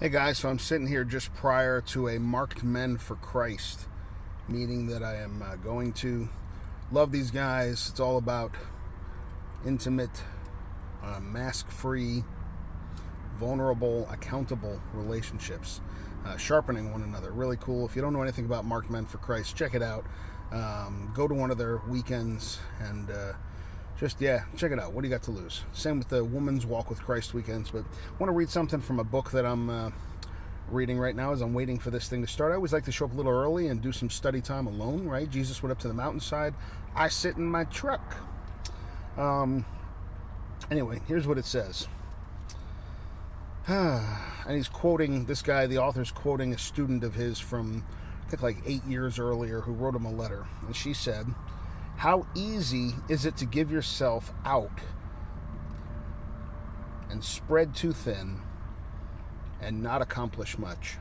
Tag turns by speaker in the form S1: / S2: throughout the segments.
S1: Hey guys, so I'm sitting here just prior to a Marked Men for Christ meeting that I am going to. Love these guys. It's all about intimate, mask-free, vulnerable, accountable relationships, sharpening one another. Really cool. If you don't know anything about Marked Men for Christ, check it out. Go to one of their weekends and check it out. What do you got to lose? Same with the Women's Walk with Christ weekends. But I want to read something from a book that I'm reading right now as I'm waiting for this thing to start. I always like to show up a little early and do some study time alone, right? Jesus went up to the mountainside. I sit in my truck. Anyway, here's what it says. And he's quoting, this guy, the author's quoting a student of his from, I think, like 8 years earlier, who wrote him a letter. And she said, "How easy is it to give yourself out and spread too thin and not accomplish much?"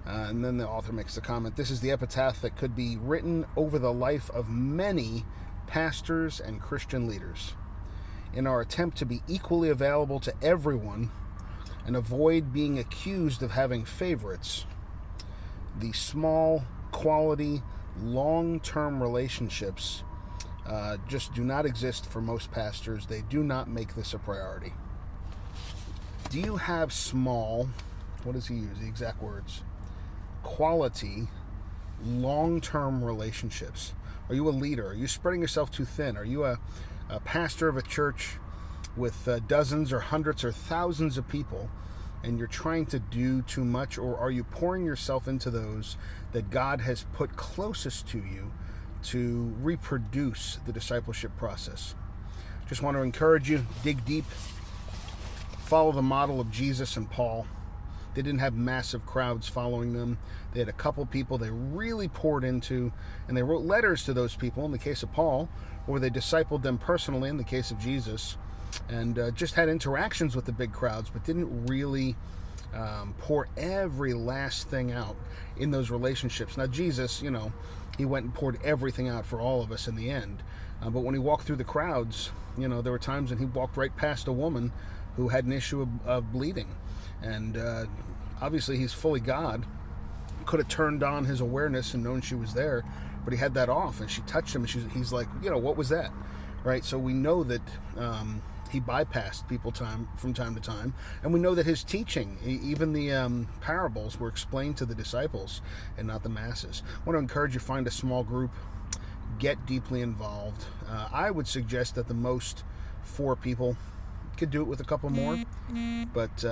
S1: And then the author makes the comment, "This is the epitaph that could be written over the life of many pastors and Christian leaders. In our attempt to be equally available to everyone and avoid being accused of having favorites, the small, quality, long-term relationships just do not exist for most pastors. They do not make this a priority." Do you have small, what does he use, the exact words, quality, long-term relationships? Are you a leader? Are you spreading yourself too thin? Are you a pastor of a church with dozens or hundreds or thousands of people, and you're trying to do too much? Or are you pouring yourself into those that God has put closest to you to reproduce the discipleship process? Just want to encourage you, dig deep, follow the model of Jesus and Paul. They didn't have massive crowds following them. They had a couple people they really poured into, and they wrote letters to those people, in the case of Paul, or they discipled them personally, in the case of Jesus, and just had interactions with the big crowds, but didn't really pour every last thing out in those relationships. Now, Jesus, he went and poured everything out for all of us in the end. But when he walked through the crowds, there were times when he walked right past a woman who had an issue of bleeding. And obviously he's fully God. Could have turned on his awareness and known she was there, but he had that off, and she touched him, and he's like, what was that? Right? So we know that he bypassed people from time to time, and we know that his teaching, even the parables, were explained to the disciples and not the masses. I want to encourage you, find a small group, get deeply involved. I would suggest that the most 4 people. Could do it with a couple more, but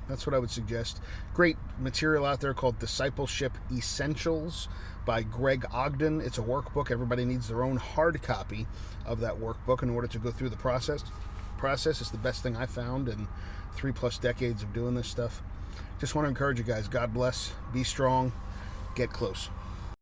S1: that's what I would suggest. Great material out there called Discipleship Essentials by Greg Ogden. It's a workbook. Everybody needs their own hard copy of that workbook in order to go through the process. It's the best thing I found in 3+ decades of doing this stuff. Just want to encourage you guys. God bless. Be strong. Get close.